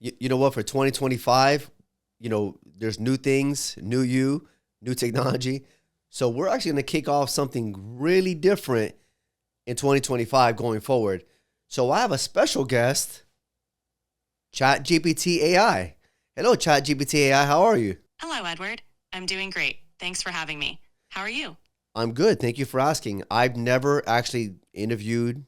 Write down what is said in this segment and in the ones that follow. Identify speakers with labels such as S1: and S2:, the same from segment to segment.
S1: You know what? For 2025, there's new things, new technology. So we're actually going to kick off something really different in 2025 going forward. So I have a special guest, ChatGPT AI. Hello, ChatGPT AI. How are you?
S2: Hello, Edward. I'm doing great. Thanks for having me. How are you?
S1: I'm good. Thank you for asking. I've never actually interviewed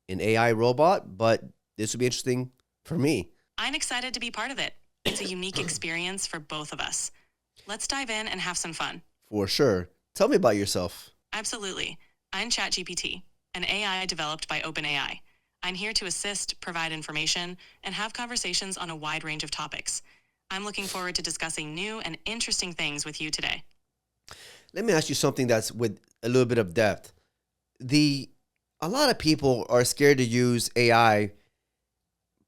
S1: an AI robot, but this would be interesting for me.
S2: I'm excited to be part of it. It's a unique experience for both of us. Let's dive in and have some fun.
S1: For sure. Tell me about yourself.
S2: Absolutely. I'm ChatGPT, an AI developed by OpenAI. I'm here to assist, provide information, and have conversations on a wide range of topics. I'm looking forward to discussing new and interesting things with you today.
S1: Let me ask you something that's with a little bit of depth. The A lot of people are scared to use AI,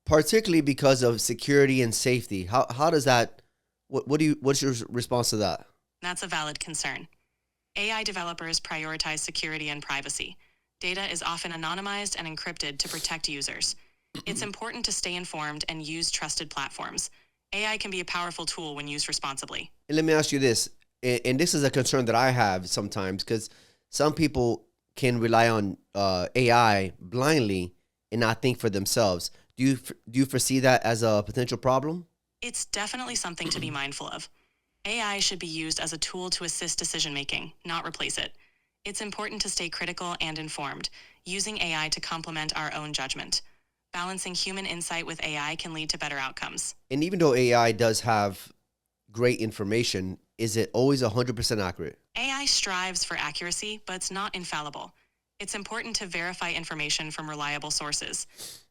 S1: particularly because of security and safety. How does that? What's your response to that?
S2: That's a valid concern. AI developers prioritize security and privacy. Data is often anonymized and encrypted to protect users. It's important to stay informed and use trusted platforms. AI can be a powerful tool when used responsibly.
S1: And let me ask you this, and this is a concern that I have sometimes because some people can rely on AI blindly and not think for themselves. Do you foresee that as a potential problem?
S2: It's definitely something to be mindful of. AI should be used as a tool to assist decision-making, not replace it. It's important to stay critical and informed, using AI to complement our own judgment. Balancing human insight with AI can lead to better outcomes.
S1: And even though AI does have great information, is it always 100% accurate?
S2: AI strives for accuracy, but it's not infallible. It's important to verify information from reliable sources.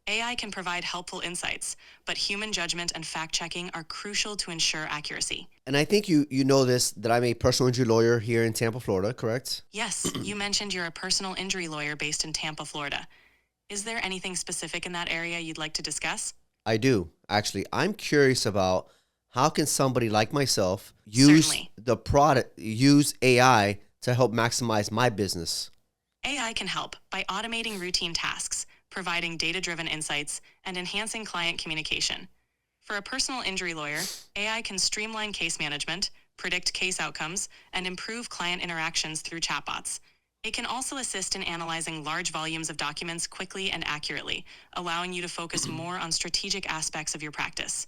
S2: AI can provide helpful insights, but human judgment and fact-checking are crucial to ensure accuracy.
S1: And I think you know this, that I'm a personal injury lawyer here in Tampa, Florida, correct?
S2: Yes, you mentioned you're a personal injury lawyer based in Tampa, Florida. Is there anything specific in that area you'd like to discuss?
S1: I do, actually. I'm curious about how can somebody like myself
S2: Certainly.
S1: use AI to help maximize my business?
S2: AI can help by automating routine tasks, providing data-driven insights, and enhancing client communication. For a personal injury lawyer, AI can streamline case management, predict case outcomes, and improve client interactions through chatbots. It can also assist in analyzing large volumes of documents quickly and accurately, allowing you to focus more on strategic aspects of your practice.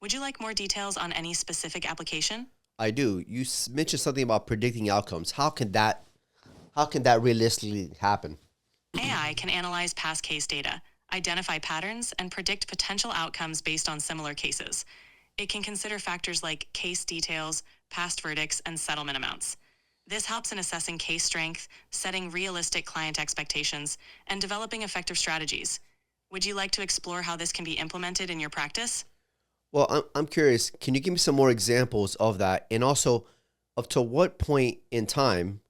S2: Would you like more details on any specific application?
S1: I do. You mentioned something about predicting outcomes. How can that realistically happen?
S2: AI can analyze past case data, identify patterns, and predict potential outcomes based on similar cases. It can consider factors like case details, past verdicts, and settlement amounts. This helps in assessing case strength, setting realistic client expectations, and developing effective strategies. Would you like to explore how this can be implemented in your practice?
S1: Well, I'm curious. Can you give me some more examples of that? And also, up to what point in time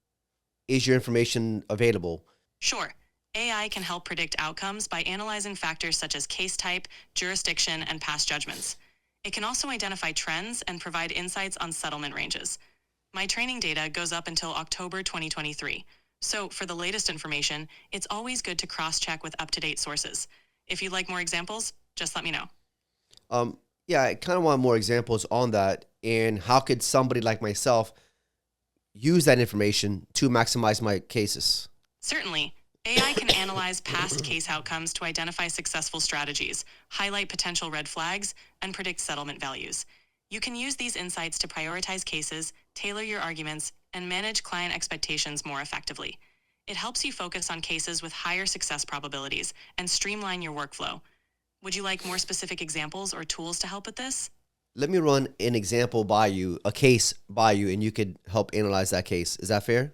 S1: is your information available?
S2: Sure. AI can help predict outcomes by analyzing factors such as case type, jurisdiction, and past judgments. It can also identify trends and provide insights on settlement ranges. My training data goes up until October 2023. So for the latest information, it's always good to cross-check with up-to-date sources. If you'd like more examples, just let me know.
S1: Um, yeah, I kind of want more examples on that. And how could somebody like myself use that information to maximize my cases?
S2: Certainly, AI can analyze past case outcomes to identify successful strategies, highlight potential red flags, and predict settlement values. You can use these insights to prioritize cases, tailor your arguments, and manage client expectations more effectively. It helps you focus on cases with higher success probabilities and streamline your workflow. Would you like more specific examples or tools to help with this?
S1: Let me run an example by you, a case by you, and you could help analyze that case. Is that fair?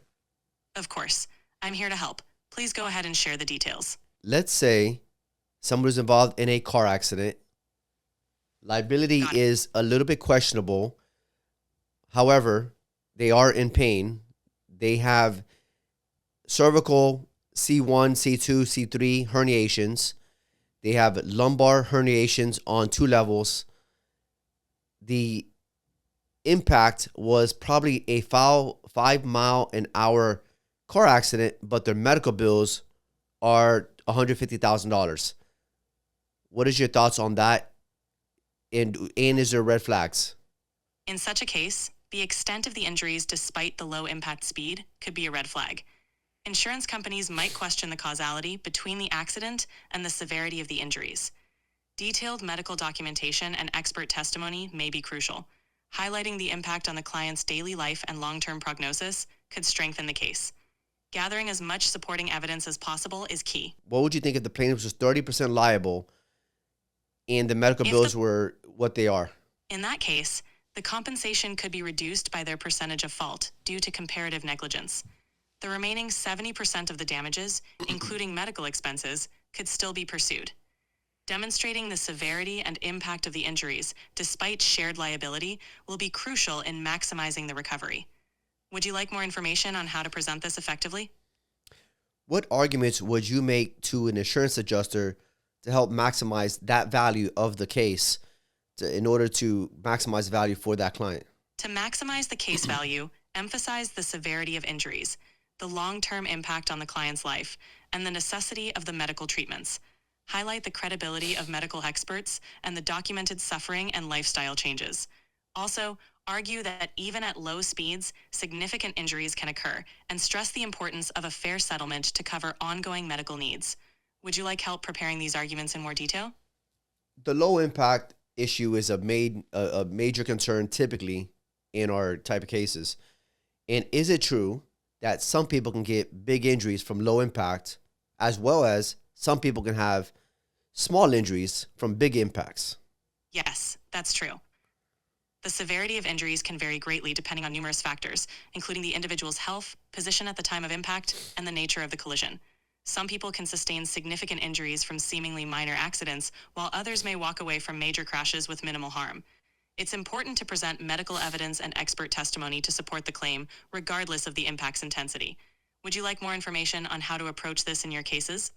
S2: Of course. I'm here to help. Please go ahead and share the details.
S1: Let's say someone was involved in a car accident. Liability
S2: Got it.
S1: is a little bit questionable. However, they are in pain. They have cervical C1, C2, C3 herniations. They have lumbar herniations on 2 levels. The impact was probably a 5-mile-an-hour car accident, but their medical bills are $150,000. What is your thoughts on that And is there red flags?
S2: In such a case, the extent of the injuries despite the low impact speed could be a red flag. Insurance companies might question the causality between the accident and the severity of the injuries. Detailed medical documentation and expert testimony may be crucial. Highlighting the impact on the client's daily life and long-term prognosis could strengthen the case. Gathering as much supporting evidence as possible is key.
S1: What would you think if the plaintiff was 30% liable and the medical bills were what they are?
S2: In that case, the compensation could be reduced by their percentage of fault due to comparative negligence. The remaining 70% of the damages, including medical expenses, could still be pursued. Demonstrating the severity and impact of the injuries, despite shared liability, will be crucial in maximizing the recovery. Would you like more information on how to present this effectively?
S1: What arguments would you make to an insurance adjuster to help maximize that value of the case in order to maximize value for that client?
S2: To maximize the case value, emphasize the severity of injuries, the long-term impact on the client's life, and the necessity of the medical treatments. Highlight the credibility of medical experts and the documented suffering and lifestyle changes. Also, argue that even at low speeds, significant injuries can occur, and stress the importance of a fair settlement to cover ongoing medical needs. Would you like help preparing these arguments in more detail?
S1: The low impact issue is a major concern typically in our type of cases. And is it true that some people can get big injuries from low impact, as well as some people can have small injuries from big impacts?
S2: Yes, that's true. The severity of injuries can vary greatly depending on numerous factors, including the individual's health, position at the time of impact, and the nature of the collision. Some people can sustain significant injuries from seemingly minor accidents, while others may walk away from major crashes with minimal harm. It's important to present medical evidence and expert testimony to support the claim, regardless of the impact's intensity. Would you like more information on how to approach this in your cases?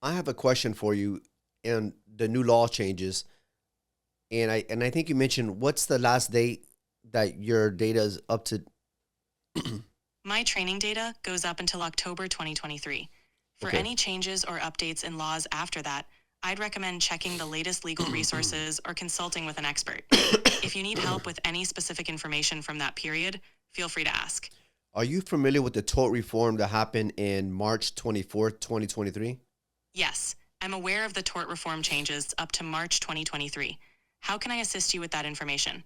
S1: I have a question for you and the new law changes. And I think you mentioned, what's the last date that your data is up to?
S2: My training data goes up until October 2023. For
S1: Okay.
S2: any changes or updates in laws after that, I'd recommend checking the latest legal resources or consulting with an expert. If you need help with any specific information from that period, feel free to ask.
S1: Are you familiar with the tort reform that happened in March 24th, 2023?
S2: Yes, I'm aware of the tort reform changes up to March 2023. How can I assist you with that information?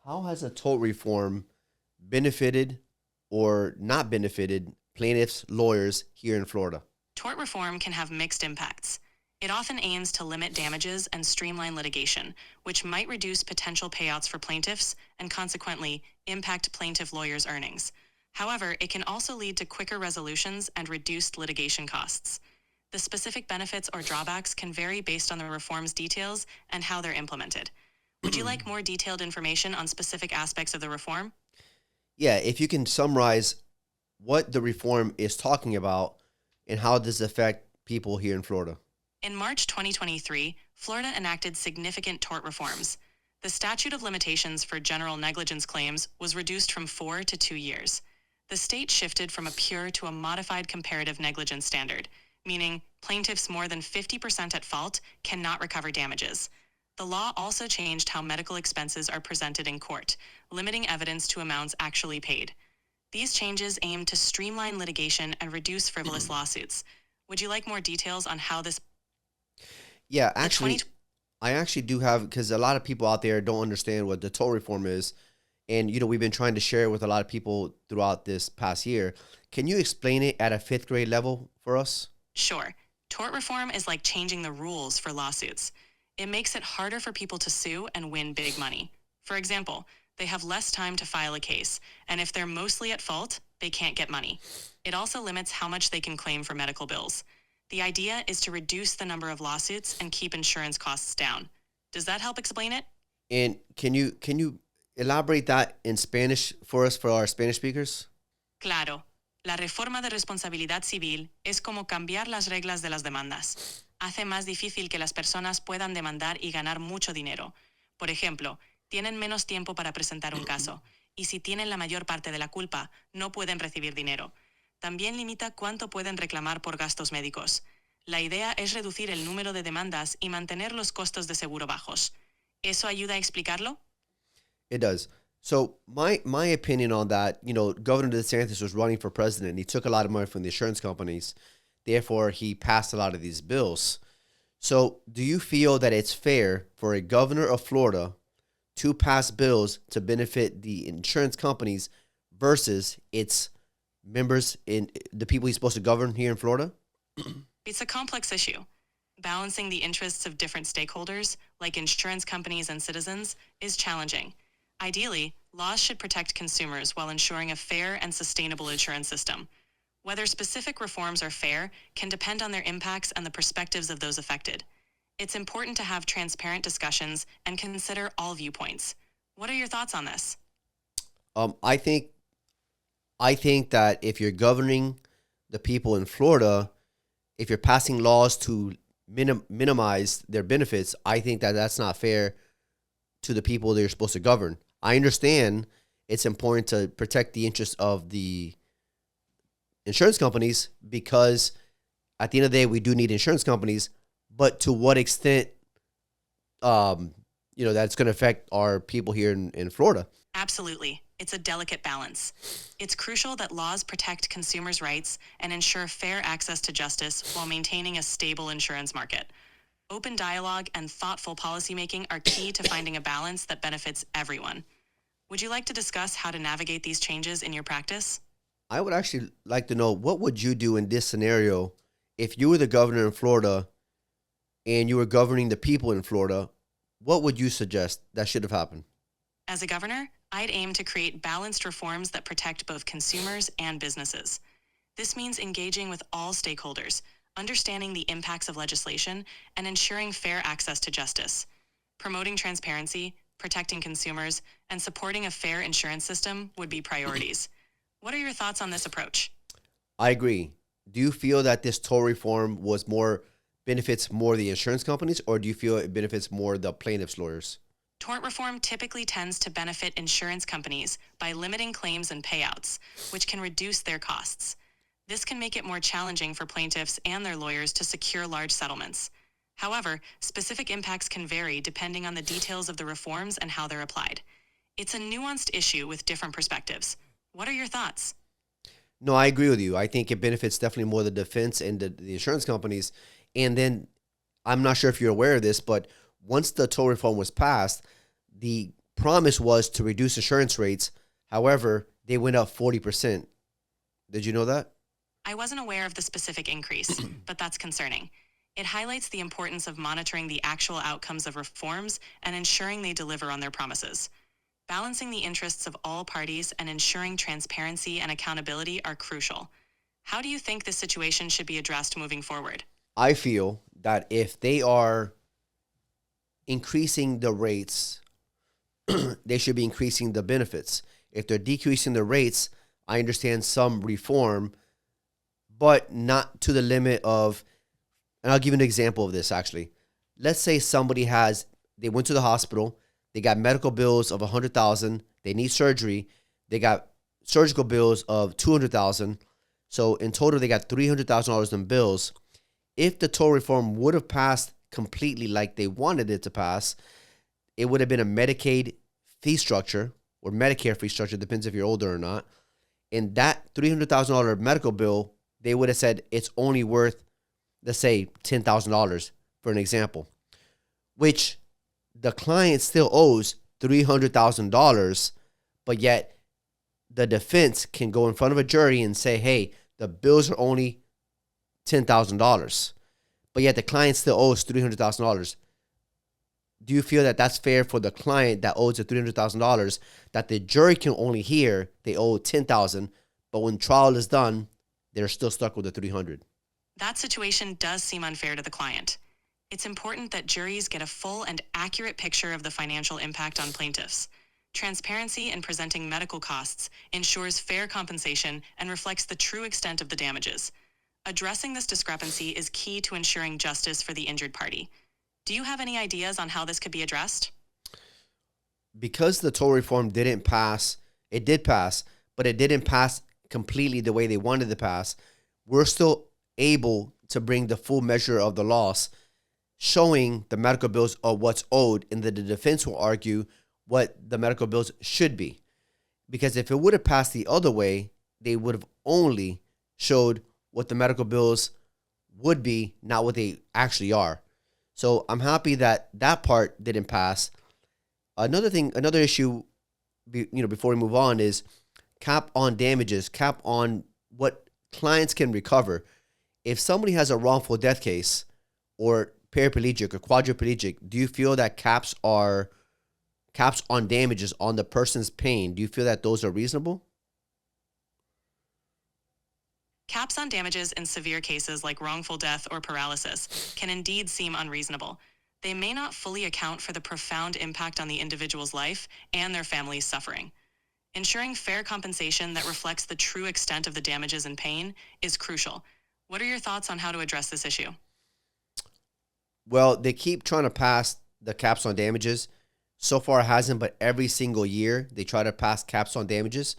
S1: How has a tort reform benefited or not benefited plaintiffs, lawyers here in Florida?
S2: Tort reform can have mixed impacts. It often aims to limit damages and streamline litigation, which might reduce potential payouts for plaintiffs and consequently impact plaintiff lawyers' earnings. However, it can also lead to quicker resolutions and reduced litigation costs. The specific benefits or drawbacks can vary based on the reform's details and how they're implemented. Would you like more detailed information on specific aspects of the reform?
S1: Yeah, if you can summarize what the reform is talking about and how does it affect people here in Florida.
S2: In March 2023, Florida enacted significant tort reforms. The statute of limitations for general negligence claims was reduced from 4 to 2 years. The state shifted from a pure to a modified comparative negligence standard, meaning plaintiffs more than 50% at fault cannot recover damages. The law also changed how medical expenses are presented in court, limiting evidence to amounts actually paid. These changes aim to streamline litigation and reduce frivolous lawsuits. Would you like more details on how this...
S1: Yeah, actually, I actually do have, because a lot of people out there don't understand what the tort reform is. And, we've been trying to share it with a lot of people throughout this past year. Can you explain it at a 5th grade level for us?
S2: Sure. Tort reform is like changing the rules for lawsuits. It makes it harder for people to sue and win big money. For example, they have less time to file a case, and if they're mostly at fault, they can't get money. It also limits how much they can claim for medical bills. The idea is to reduce the number of lawsuits and keep insurance costs down. Does that help explain it?
S1: And can you elaborate that in Spanish for us, for our Spanish speakers?
S2: Claro. La reforma de responsabilidad civil es como cambiar las reglas de las demandas. Hace más difícil que las personas puedan demandar y ganar mucho dinero. Por ejemplo, tienen menos tiempo para presentar un caso, y si tienen la mayor parte de la culpa, no pueden recibir dinero. También limita cuánto pueden reclamar por gastos médicos. La idea es reducir el número de demandas y mantener los costos de seguro bajos. ¿Eso ayuda a explicarlo?
S1: It does. So my opinion on that, Governor DeSantis was running for president. And he took a lot of money from the insurance companies. Therefore, he passed a lot of these bills. So do you feel that it's fair for a governor of Florida to pass bills to benefit the insurance companies versus its members in the people he's supposed to govern here in Florida?
S2: It's a complex issue. Balancing the interests of different stakeholders, like insurance companies and citizens, is challenging. Ideally, laws should protect consumers while ensuring a fair and sustainable insurance system. Whether specific reforms are fair can depend on their impacts and the perspectives of those affected. It's important to have transparent discussions and consider all viewpoints. What are your thoughts on this?
S1: I think that if you're governing the people in Florida, if you're passing laws to minimize their benefits, I think that that's not fair to the people that you're supposed to govern. I understand it's important to protect the interests of the insurance companies because at the end of the day, we do need insurance companies, but to what extent, that's going to affect our people here in Florida?
S2: Absolutely. It's a delicate balance. It's crucial that laws protect consumers' rights and ensure fair access to justice while maintaining a stable insurance market. Open dialogue and thoughtful policymaking are key to finding a balance that benefits everyone. Would you like to discuss how to navigate these changes in your practice?
S1: I would actually like to know, what would you do in this scenario if you were the governor in Florida and you were governing the people in Florida? What would you suggest that should have happened?
S2: As a governor, I'd aim to create balanced reforms that protect both consumers and businesses. This means engaging with all stakeholders, understanding the impacts of legislation, and ensuring fair access to justice. Promoting transparency, protecting consumers, and supporting a fair insurance system would be priorities. What are your thoughts on this approach?
S1: I agree. Do you feel that this toll reform benefits more the insurance companies, or do you feel it benefits more the plaintiffs' lawyers?
S2: Tort reform typically tends to benefit insurance companies by limiting claims and payouts, which can reduce their costs. This can make it more challenging for plaintiffs and their lawyers to secure large settlements. However, specific impacts can vary depending on the details of the reforms and how they're applied. It's a nuanced issue with different perspectives. What are your thoughts?
S1: No, I agree with you. I think it benefits definitely more the defense and the insurance companies. And then I'm not sure if you're aware of this, but once the toll reform was passed, the promise was to reduce insurance rates. However, they went up 40%. Did you know that?
S2: I wasn't aware of the specific increase, but that's concerning. It highlights the importance of monitoring the actual outcomes of reforms and ensuring they deliver on their promises. Balancing the interests of all parties and ensuring transparency and accountability are crucial. How do you think this situation should be addressed moving forward?
S1: I feel that if they are increasing the rates, they should be increasing the benefits. If they're decreasing the rates, I understand some reform, but not to the limit of, and I'll give you an example of this actually. Let's say they went to the hospital, they got medical bills of $100,000, they need surgery, they got surgical bills of $200,000. So in total, they got $300,000 in bills. If the toll reform would have passed completely like they wanted it to pass, it would have been a Medicaid fee structure or Medicare fee structure, depends if you're older or not. And that $300,000 medical bill, they would have said it's only worth, let's say, $10,000 for an example, which the client still owes $300,000, but yet the defense can go in front of a jury and say, hey, the bills are only $10,000, but yet the client still owes $300,000. Do you feel that that's fair for the client that owes the $300,000, that the jury can only hear they owe $10,000, but when trial is done, they're still stuck with the $300,000?
S2: That situation does seem unfair to the client. It's important that juries get a full and accurate picture of the financial impact on plaintiffs. Transparency in presenting medical costs ensures fair compensation and reflects the true extent of the damages. Addressing this discrepancy is key to ensuring justice for the injured party. Do you have any ideas on how this could be addressed?
S1: Because the toll reform didn't pass, it did pass, but it didn't pass completely the way they wanted to pass. We're still able to bring the full measure of the loss. showing the medical bills of what's owed, and the defense will argue what the medical bills should be. Because if it would have passed the other way, they would have only showed what the medical bills would be, not what they actually are. So I'm happy that that part didn't pass. Another issue, before we move on, is cap on damages, cap on what clients can recover. If somebody has a wrongful death case or paraplegic or quadriplegic, do you feel that caps on damages on the person's pain? Do you feel that those are reasonable?
S2: Caps on damages in severe cases like wrongful death or paralysis can indeed seem unreasonable. They may not fully account for the profound impact on the individual's life and their family's suffering. Ensuring fair compensation that reflects the true extent of the damages and pain is crucial. What are your thoughts on how to address this issue?
S1: Well, they keep trying to pass the caps on damages. So far, it hasn't, but every single year they try to pass caps on damages.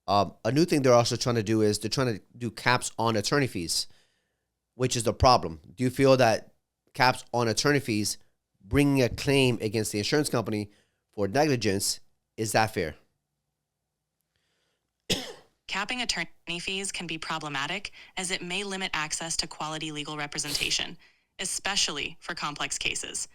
S1: A new thing they're also trying to do is they're trying to do caps on attorney fees, which is the problem. Do you feel that caps on attorney fees, bringing a claim against the insurance company for negligence, is that fair?
S2: Capping attorney fees can be problematic as it may limit access to quality legal representation, especially for complex cases.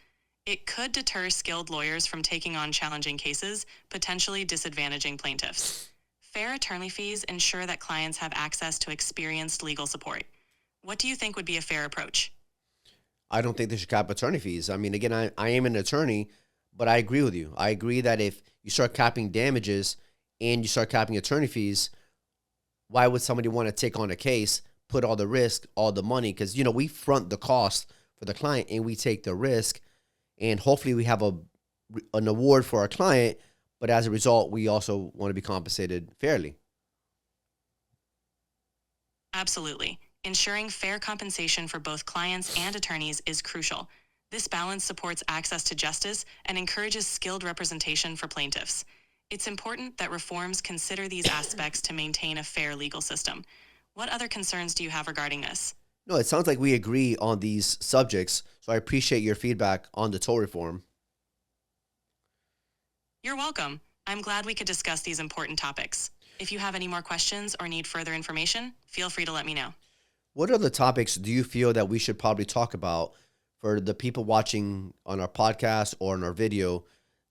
S2: It could deter skilled lawyers from taking on challenging cases, potentially disadvantaging plaintiffs. Fair attorney fees ensure that clients have access to experienced legal support. What do you think would be a fair approach?
S1: I don't think they should cap attorney fees. I mean, again, I am an attorney, but I agree with you. I agree that if you start capping damages and you start capping attorney fees, why would somebody want to take on a case, put all the risk, all the money? Because, we front the cost for the client and we take the risk, and hopefully we have an award for our client. But as a result, we also want to be compensated fairly.
S2: Absolutely. Ensuring fair compensation for both clients and attorneys is crucial. This balance supports access to justice and encourages skilled representation for plaintiffs. It's important that reforms consider these aspects to maintain a fair legal system. What other concerns do you have regarding this?
S1: No, it sounds like we agree on these subjects, so I appreciate your feedback on the tort reform.
S2: You're welcome. I'm glad we could discuss these important topics. If you have any more questions or need further information, feel free to let me know.
S1: What other topics do you feel that we should probably talk about for the people watching on our podcast or in our video,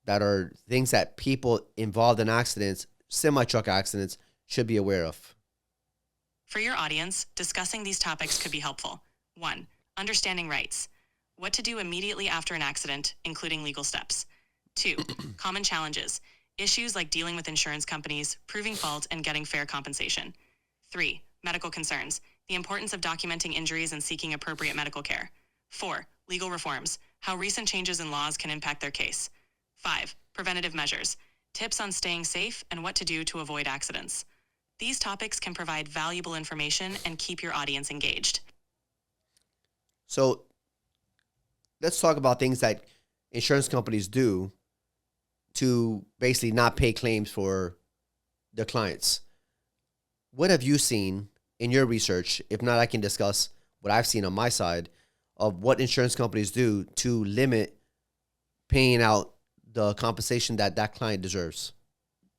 S1: that are things that people involved in accidents, semi-truck accidents, should be aware of?
S2: For your audience, discussing these topics could be helpful. 1. Understanding rights. What to do immediately after an accident, including legal steps. 2. Common challenges. Issues like dealing with insurance companies, proving fault, and getting fair compensation. 3. Medical concerns. The importance of documenting injuries and seeking appropriate medical care. 4. Legal reforms. How recent changes in laws can impact their case. 5. Preventative measures. Tips on staying safe and what to do to avoid accidents. These topics can provide valuable information and keep your audience engaged.
S1: So let's talk about things that insurance companies do to basically not pay claims for their clients. What have you seen in your research? If not, I can discuss what I've seen on my side of what insurance companies do to limit paying out the compensation that that client deserves.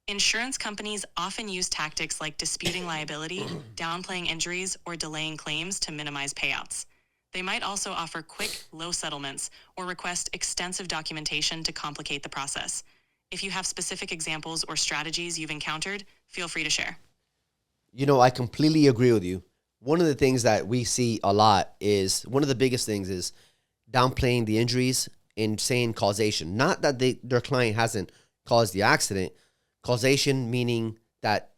S2: Insurance companies often use tactics like disputing liability, downplaying injuries, or delaying claims to minimize payouts. They might also offer quick, low settlements or request extensive documentation to complicate the process. If you have specific examples or strategies you've encountered, feel free to share.
S1: I completely agree with you. One of the things that we see a lot is, one of the biggest things is downplaying the injuries and saying causation. Not that their client hasn't caused the accident. Causation meaning that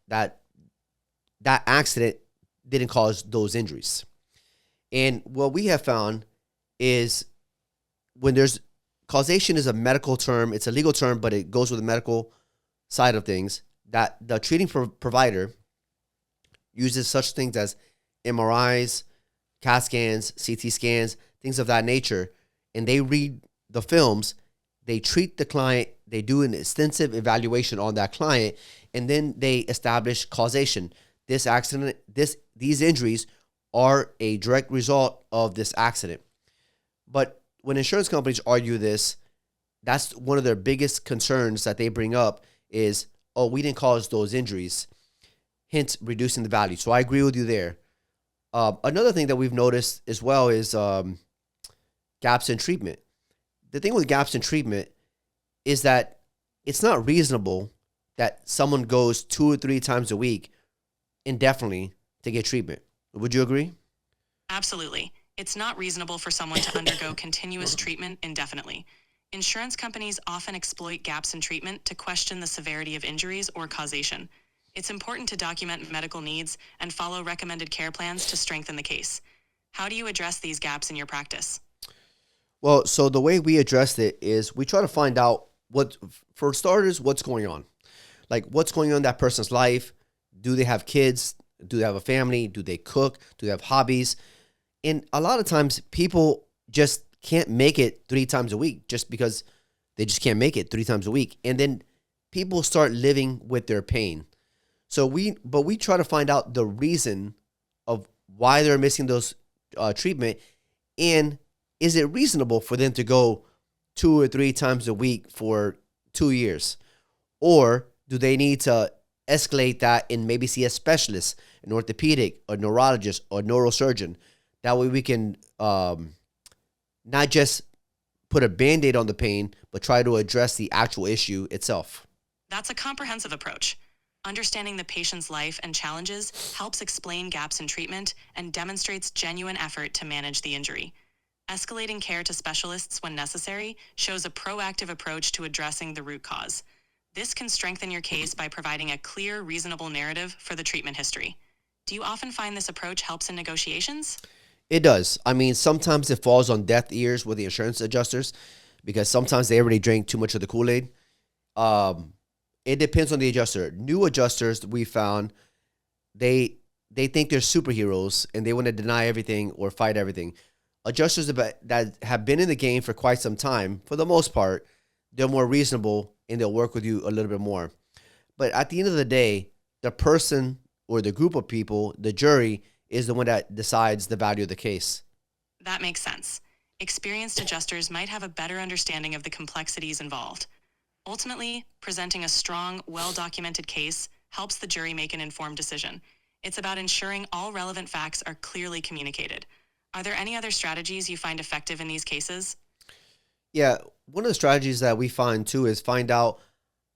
S1: accident didn't cause those injuries. And what we have found is, when there's causation is a medical term, it's a legal term, but it goes with the medical side of things, that the treating provider uses such things as MRIs, CAT scans, CT scans, things of that nature, and they read the films, they treat the client, they do an extensive evaluation on that client, and then they establish causation. This accident, these injuries are a direct result of this accident. But when insurance companies argue this, that's one of their biggest concerns that they bring up is, oh, we didn't cause those injuries, hence reducing the value. So I agree with you there. Another thing that we've noticed as well is gaps in treatment. The thing with gaps in treatment is that it's not reasonable that someone goes 2 or 3 times a week indefinitely to get treatment. Would you agree?
S2: Absolutely. It's not reasonable for someone to undergo continuous treatment indefinitely. Insurance companies often exploit gaps in treatment to question the severity of injuries or causation. It's important to document medical needs and follow recommended care plans to strengthen the case. How do you address these gaps in your practice?
S1: Well, so the way we addressed it is we try to find out for starters, what's going on. Like what's going on in that person's life. Do they have kids? Do they have a family? Do they cook? Do they have hobbies? And a lot of times people just can't make it 3 times a week just because they just can't make it 3 times a week. And then people start living with their pain. But we try to find out the reason of why they're missing those treatment, and is it reasonable for them to go 2 or 3 times a week for 2 years, or do they need to escalate that and maybe see a specialist, an orthopedic, a neurologist, or a neurosurgeon? That way we can not just put a Band-Aid on the pain, but try to address the actual issue itself.
S2: That's a comprehensive approach. Understanding the patient's life and challenges helps explain gaps in treatment and demonstrates genuine effort to manage the injury. Escalating care to specialists when necessary shows a proactive approach to addressing the root cause. This can strengthen your case by providing a clear, reasonable narrative for the treatment history. Do you often find this approach helps in negotiations?
S1: It does. I mean, sometimes it falls on deaf ears with the insurance adjusters because sometimes they already drink too much of the Kool-Aid. It depends on the adjuster. New adjusters, we found, they think they're superheroes and they want to deny everything or fight everything. Adjusters that have been in the game for quite some time, for the most part, they're more reasonable and they'll work with you a little bit more. But at the end of the day, the person or the group of people, the jury, is the one that decides the value of the case.
S2: That makes sense. Experienced adjusters might have a better understanding of the complexities involved. Ultimately, presenting a strong, well-documented case helps the jury make an informed decision. It's about ensuring all relevant facts are clearly communicated. Are there any other strategies you find effective in these cases?
S1: Yeah, one of the strategies that we find too is find out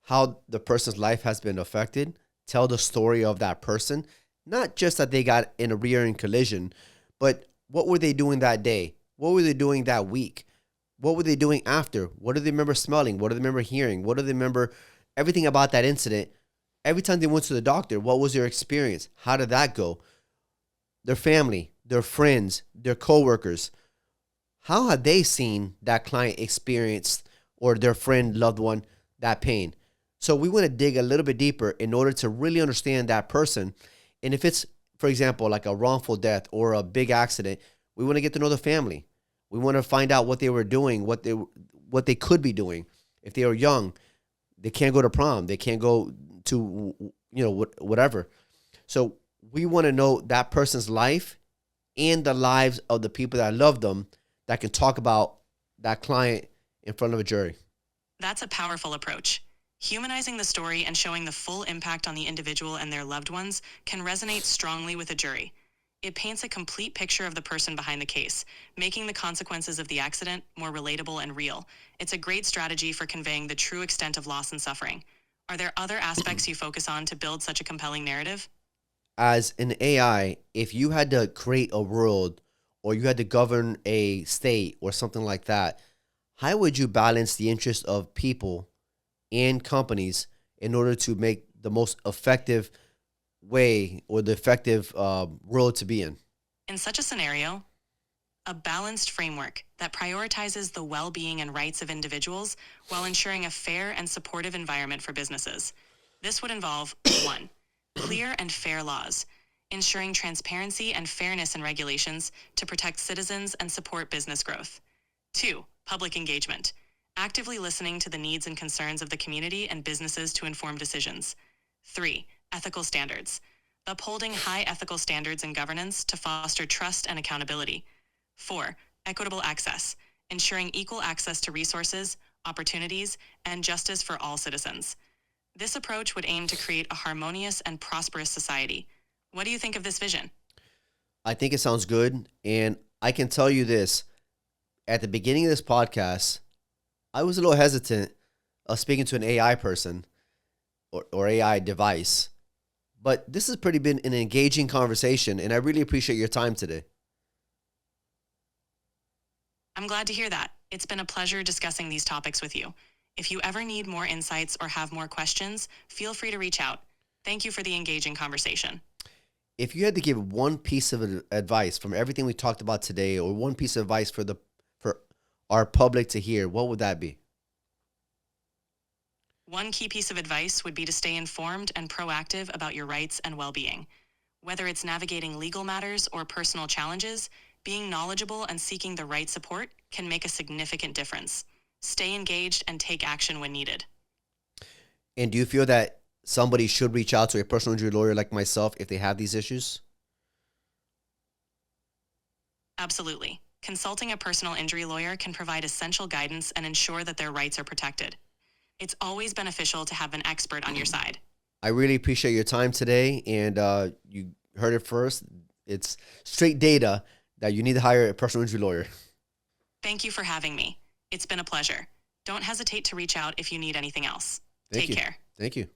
S1: how the person's life has been affected, tell the story of that person, not just that they got in a rear-end collision, but what were they doing that day? What were they doing that week? What were they doing after? What do they remember smelling? What do they remember hearing? What do they remember? Everything about that incident. Every time they went to the doctor, what was their experience? How did that go? Their family, their friends, their coworkers. How had they seen that client experience or their friend, loved one, that pain? So we want to dig a little bit deeper in order to really understand that person. And if it's, for example, like a wrongful death or a big accident, we want to get to know the family. We want to find out what they were doing, what they could be doing. If they were young, they can't go to prom. They can't go to, whatever. So we want to know that person's life and the lives of the people that love them that can talk about that client in front of a jury.
S2: That's a powerful approach. Humanizing the story and showing the full impact on the individual and their loved ones can resonate strongly with a jury. It paints a complete picture of the person behind the case, making the consequences of the accident more relatable and real. It's a great strategy for conveying the true extent of loss and suffering. Are there other aspects you focus on to build such a compelling narrative?
S1: As an AI, if you had to create a world or you had to govern a state or something like that, how would you balance the interest of people and companies in order to make the most effective way or the effective world to be in?
S2: In such a scenario, a balanced framework that prioritizes the well-being and rights of individuals while ensuring a fair and supportive environment for businesses. This would involve 1. Clear and fair laws, ensuring transparency and fairness in regulations to protect citizens and support business growth. 2. Public engagement, actively listening to the needs and concerns of the community and businesses to inform decisions. 3. Ethical standards, upholding high ethical standards and governance to foster trust and accountability. 4. Equitable access, ensuring equal access to resources, opportunities, and justice for all citizens. This approach would aim to create a harmonious and prosperous society. What do you think of this vision?
S1: I think it sounds good. And I can tell you this, at the beginning of this podcast, I was a little hesitant of speaking to an AI person or AI device. But this has pretty been an engaging conversation, and I really appreciate your time today.
S2: I'm glad to hear that. It's been a pleasure discussing these topics with you. If you ever need more insights or have more questions, feel free to reach out. Thank you for the engaging conversation.
S1: If you had to give one piece of advice from everything we talked about today, or one piece of advice for our public to hear, what would that be?
S2: One key piece of advice would be to stay informed and proactive about your rights and well-being. Whether it's navigating legal matters or personal challenges, being knowledgeable and seeking the right support can make a significant difference. Stay engaged and take action when needed.
S1: And do you feel that somebody should reach out to a personal injury lawyer like myself if they have these issues?
S2: Absolutely. Consulting a personal injury lawyer can provide essential guidance and ensure that their rights are protected. It's always beneficial to have an expert on your side.
S1: I really appreciate your time today, and you heard it first. It's straight data that you need to hire a personal injury lawyer.
S2: Thank you for having me. It's been a pleasure. Don't hesitate to reach out if you need anything else. Take care.
S1: Thank you.